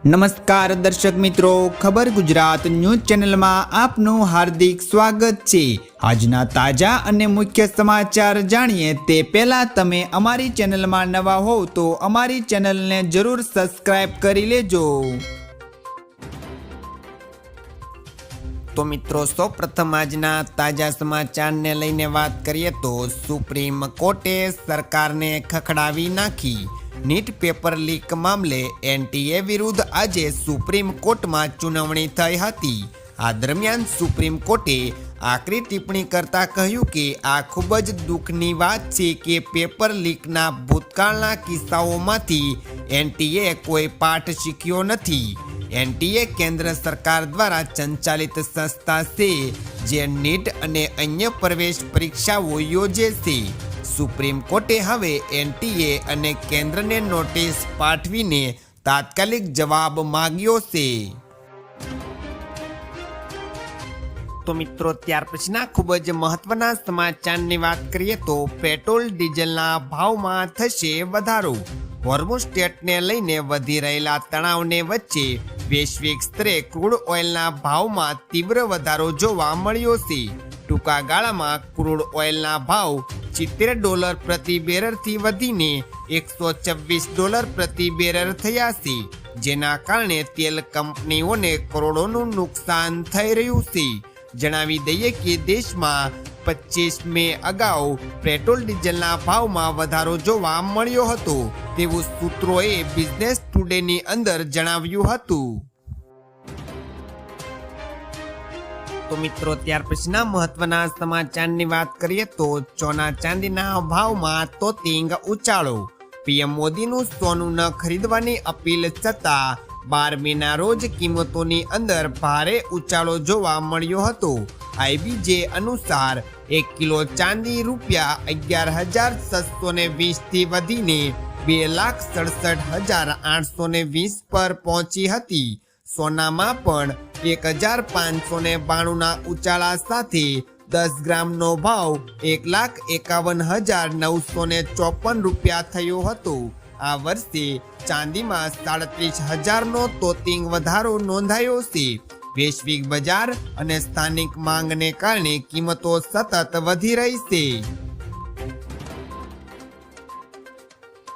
નમસ્કાર દર્શક મિત્રો, ખબર ગુજરાત ન્યૂઝ ચેનલમાં આપનું હાર્દિક સ્વાગત છે। આજના તાજા અને મુખ્ય સમાચાર જાણીએ તે પહેલા તમે અમારી ચેનલમાં નવા હોવ તો અમારી ચેનલને જરૂર સબસ્ક્રાઇબ કરી લેજો। તો મિત્રો, સૌપ્રથમ આજના તાજા સમાચારને લઈને વાત કરીએ તો સુપ્રીમ કોર્ટે સરકારને ખખડાવી નાખી। નીટ પેપર લીક મામલે એનટીએ વિરુદ્ધ આજે સુપ્રીમ કોર્ટમાં સુનાવણી થઈ હતી। આ દરમિયાન સુપ્રીમ કોર્ટે આકરી ટિપ્પણી કરતા કહ્યું કે આ ખૂબ જ દુઃખની વાત છે કે પેપર લીકના ભૂતકાળના કિસ્સાઓમાંથી એનટીએ કોઈ પાઠ શીખ્યો નથી। એનટીએ કેન્દ્ર સરકાર દ્વારા સંચાલિત સંસ્થા છે જે નીટ અને અન્ય પ્રવેશ પરીક્ષાઓ યોજે છે। સુપ્રીમ કોર્ટે હવે એનટીએ અને કેન્દ્રને નોટિસ પાઠવીને તાત્કાલિક જવાબ માંગ્યો છે। તો મિત્રો, ત્યાર પછીના ખૂબ જ મહત્વના સમાચારની વાત કરીએ તો પેટ્રોલ ડીઝલના ભાવમાં થશે વધારો। હોર્મુઝ સ્ટ્રેટને લઈને વધી રહેલા તણાવને વચ્ચે વૈશ્વિક સ્તરે ક્રૂડ ઓઇલના ભાવમાં તીવ્ર વધારો જોવા મળ્યો છે। ટૂંકા ગાળામાં ક્રૂડ ઓઇલના ભાવ $70 પ્રતિ બેરલથી વધીને $126 પ્રતિ બેરલ થયા છે, જેના કારણે તેલ કંપનીઓને કરોડોનું નુકસાન થઈ રહ્યું છે। જણાવી દઈએ કે દેશમાં 25 મે અગાઉ પેટ્રોલ ડીઝલના ભાવમાં વધારો જોવા મળ્યો હતો તેવું સૂત્રોએ બિઝનેસ ટુડેની અંદર જણાવ્યું હતું। તો મિત્રો, ત્યાર પછીના મહત્વના સમાચારની વાત કરીએ તો સોના ચાંદીના ભાવમાં તોતિંગ ઉછાળો। પીએમ મોદીનું સોનું ન ખરીદવાની અપીલ છતાં 12 મેના રોજ કિંમતોની અંદર ભારે ઉછાળો જોવા મળ્યો હતો। આઈબીજે અનુસાર 1 કિલો ચાંદી ₹11,620 થી વધીને 2,67,820 પર પહોંચી હતી। સોનામાં પણ 1,592ના ઉછાળા સાથે 10 ગ્રામનો ભાવ ₹1,51,954 થયો હતો। આ વર્ષે ચાંદીમાં 37,000નો તોતિંગ વધારો નોંધાયો છે। વૈશ્વિક બજાર અને સ્થાનિક માંગને કારણે કિંમતો સતત વધી રહી છે।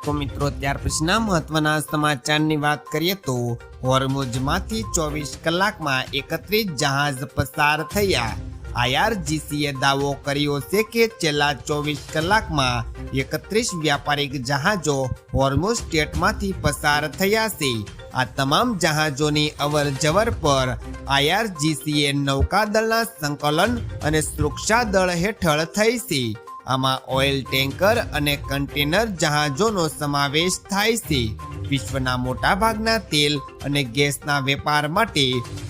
તો મિત્રો, ત્યાર પછીના મહત્વના સમાચારની વાત કરીએ તો હોર્મુઝમાંથી 24 કલાકમાં 31 જહાજ પસાર થયા। આઈઆરજીસીએ દાવો કર્યો છે કે છેલ્લા 24 કલાકમાં 31 વ્યાપારિક જહાજો હોર્મુઝ સ્ટ્રેટમાંથી પસાર થયા છે। આ તમામ જહાજોની અવર જવર પર આઈઆરજીસીએ નૌકાદળના સંકલન અને સુરક્ષા દળ હેઠળ થઈ છે। આમાં ઓઇલ ટેન્કર અને કન્ટેનર જહાજોનો સમાવેશ થાય છે। વિશ્વના મોટાભાગના તેલ અને ગેસના વેપાર માટે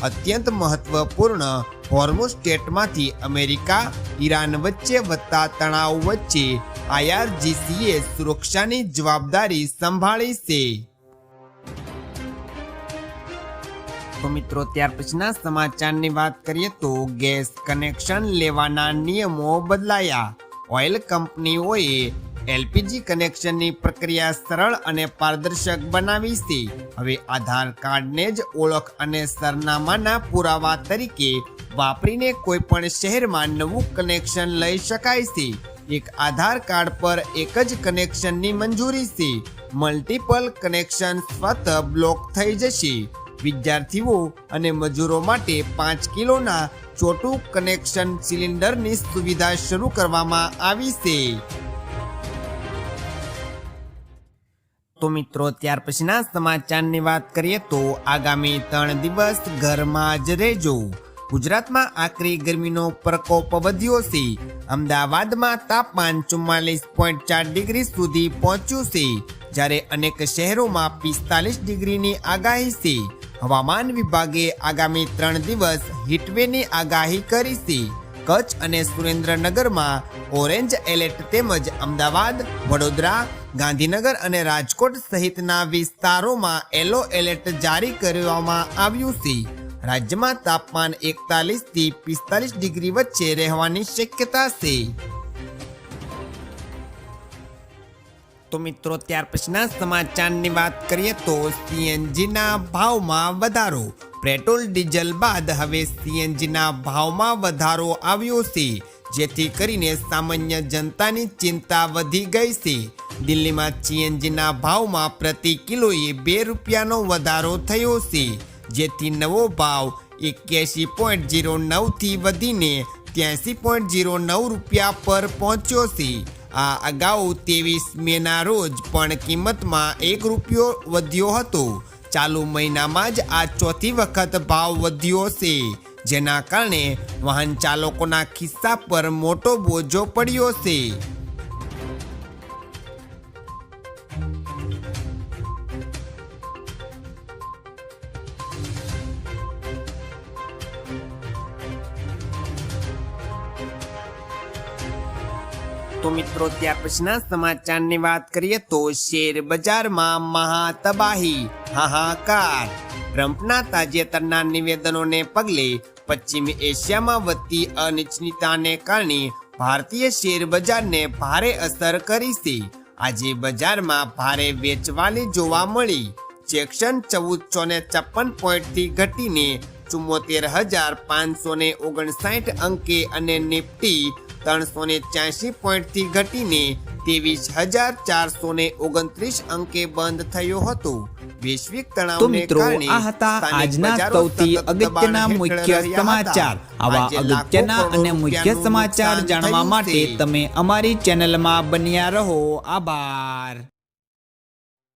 અત્યંત મહત્વપૂર્ણ હોર્મુઝ સ્ટ્રેટમાંથી અમેરિકા ઈરાન વચ્ચે વધતા તણાવ વચ્ચે આઈઆરજીસીએ સુરક્ષાની જવાબદારી સંભાળી છે। તો મિત્રો, ત્યાર પછીના સમાચારની વાત કરીએ તો ગેસ કનેક્શન લેવાના નિયમો બદલાયા। ઓઇલ કંપનીઓએ એલપીજી કનેક્શનની પ્રક્રિયા સરળ અને પારદર્શક બનાવી છે। હવે આધાર કાર્ડને જ ઓળખ અને સરનામાના પુરાવા તરીકે વાપરીને કોઈ પણ શહેરમાં નવું કનેક્શન લઈ શકાય છે। એક આધાર કાર્ડ પર એક જ કનેક્શનની મંજૂરી છે। મલ્ટિપલ કનેક્શન સ્વતઃ બ્લોક થઈ જશે। વિદ્યાર્થીઓ અને મજૂરો માટે 5 કિલોના ચોટું કનેક્શન સિલિન્ડરની સુવિધા શરૂ કરવામાં આવી છે। તો મિત્રો, ત્યાર પછીના સમાચારની વાત કરીએ તો આગામી 3 દિવસ ઘરમાં જ રહેજો। ગુજરાતમાં આકરી ગરમીનો પ્રકોપ વધ્યો છે। અમદાવાદમાં તાપમાન 44.4 ડિગ્રી સુધી પહોંચ્યું છે, જ્યારે અનેક શહેરોમાં 45 ડિગ્રીની આગાહી છે। હવામાન વિભાગે આગામી 3 દિવસ હીટવેવની આગાહી કરી છે। કચ્છ અને સુરેન્દ્રનગરમાં ઓરેન્જ એલર્ટ તેમજ અમદાવાદ, વડોદરા, ગાંધીનગર અને રાજકોટ સહિતના વિસ્તારોમાં યલો એલર્ટ જારી કરવામાં આવ્યું છે। રાજ્યમાં તાપમાન 41 થી 45 ડિગ્રી વચ્ચે રહેવાની શક્યતા છે। તો મિત્રો ત્યાર પછીના સમાચારની વાત કરીએ તો સીએનજીના ભાવમાં વધારો. પેટ્રોલ ડીઝલ બાદ હવે સીએનજીના ભાવમાં વધારો આવ્યો છે, જેથી કરીને સામાન્ય જનતાની ચિંતા વધી ગઈ છે. દિલ્હીમાં સીએનજીના ભાવમાં પ્રતિ કિલોએ 2 રૂપિયાનો વધારો થયો છે, જેથી નવો ભાવ 81.09 થી વધીને 83.09 રૂપિયા પર પહોંચ્યો છે. આ અગાઉ 23 મેના રોજ પણ કિંમતમાં 1 રૂપિયો વધ્યો હતો. ચાલુ મહિનામાં જ આ ચોથી વખત ભાવ વધ્યો છે, જેના કારણે વાહન ચાલકોના ખિસ્સા પર મોટો બોજો પડ્યો છે. તો મિત્રો ત્યાર પછીના સમાચારની વાત કરીએ તો શેર બજારમાં મહાતબાહી, હાહાકાર. ટ્રમ્પના તાજેતરના નિવેદનોને પગલે પશ્ચિમી એશિયામાં વધતી અનિશ્ચિતતાને કારણે ભારતીય શેર બજારને ભારે અસર કરી છે. આજે બજારમાં ભારે વેચવાલી જોવા મળી. સેક્શન 1456 પોઈન્ટથી ઘટીને 74,559 અંકે અને નિફ્ટી 383 પોઈન્ટથી ઘટીને 23,429 અંકે બંધ થયો હતો. વૈશ્વિક તણાવને કારણે આ હતા આજના સૌથી અગત્યના મુખ્ય સમાચાર. આવા અગત્યના અને મુખ્ય સમાચાર જાણવા માટે તમે અમારી ચેનલમાં બન્યા રહો. આભાર.